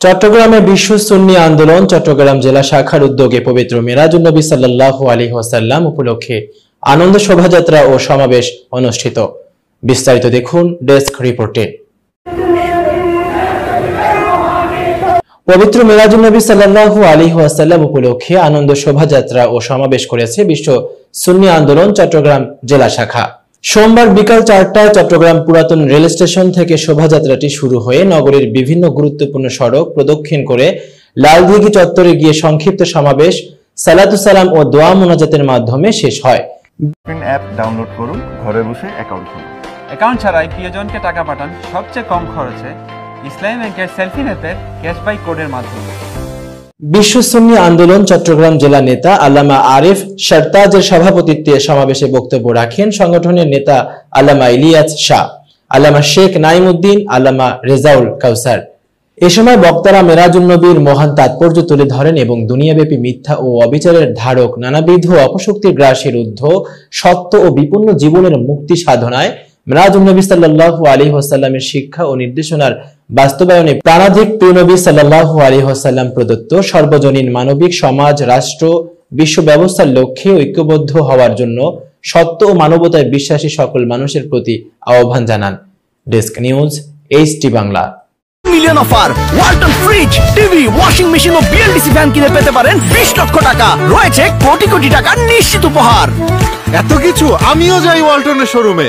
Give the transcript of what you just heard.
চট্টগ্রামে বিশ্ব সুন্নি আন্দোলন চট্টগ্রাম জেলা শাখার উদ্যোগে পবিত্র মিরাজুন নবী সাল্লাল্লাহু আলাইহি ওয়াসাল্লাম উপলক্ষে আনন্দ শোভাযাত্রা ও সমাবেশ অনুষ্ঠিত। বিস্তারিত দেখুন ডেস্ক রিপোর্টে। পবিত্র মিরাজুন নবী সাল্লাল্লাহু আলাইহি ওয়াসাল্লাম উপলক্ষে আনন্দ শোভাযাত্রা ও সমাবেশ করেছে বিশ্ব সুন্নি আন্দোলন চট্টগ্রাম জেলা শাখা। সোমবার বিকাল 4টায় চট্টগ্রাম পুরাতন রেল স্টেশন থেকে শোভাযাত্রাটি শুরু হয়ে নগরীর বিভিন্ন গুরুত্বপূর্ণ সড়ক প্রদক্ষিণ করে লালদিঘি চত্বরে গিয়ে সংক্ষিপ্ত সমাবেশ, সালাতু সালাম ও দোয়া মোনাজাতের মাধ্যমে শেষ হয়। অ্যাপ ডাউনলোড করুন, ঘরে বসে অ্যাকাউন্ট খুলুন। অ্যাকাউন্ট ছাড়াই প্রিয়জনকে টাকা পাঠান সবচেয়ে কম খরচে ইসলামী ব্যাংকের সেলফি অ্যাপের ক্যাশবাই কোডের মাধ্যমে। বিশ্ব সুন্নি আন্দোলন চট্টগ্রাম জেলা নেতা আল্লামা আরিফ সরতাজের সভাপতিত্বে সমাবেশে বক্তব্য রাখেন সংগঠনের নেতা আল্লামা ইলিয়াস শাহ, আল্লামা শেখ নাইমুদ্দিন, আল্লামা রেজাউল কাউসার। এ সময় বক্তারা মিরাজুন নবীর মহান তাৎপর্য তুলে ধরেন এবং দুনিয়াব্যাপী মিথ্যা ও অবিচারের ধারক নানাবিধ অপশক্তির গ্রাসের ঊর্ধ্ব সত্য ও বিপন্ন জীবনের মুক্তি সাধনায় মিরাজুন নবী সাল্লাল্লাহু আলাইহি ওয়াসাল্লামের শিক্ষা ও নির্দেশনার বাস্তবায়নে প্রাণাধিক প্রিয় নবী সাল্লাল্লাহু আলাইহি ওয়াসাল্লাম প্রদত্ত সর্বজনীন মানবিক সমাজ, রাষ্ট্র, বিশ্ব ব্যবস্থার লক্ষ্যে ঐক্যবদ্ধ হওয়ার জন্য সত্য ও মানবতায় বিশ্বাসী সকল মানুষের প্রতি আহ্বান জানান। Desk news, HT Bangla. Million offer, Walton fridge, TV, washing machine ও বিএলডিসি ফ্যান কিনে পেতে পারেন 20 লক্ষ টাকা। রয়েছে কোটি কোটি টাকার নিশ্চিত উপহার। এত কিছু আমিও যাই ওয়ালটনের শোরুমে।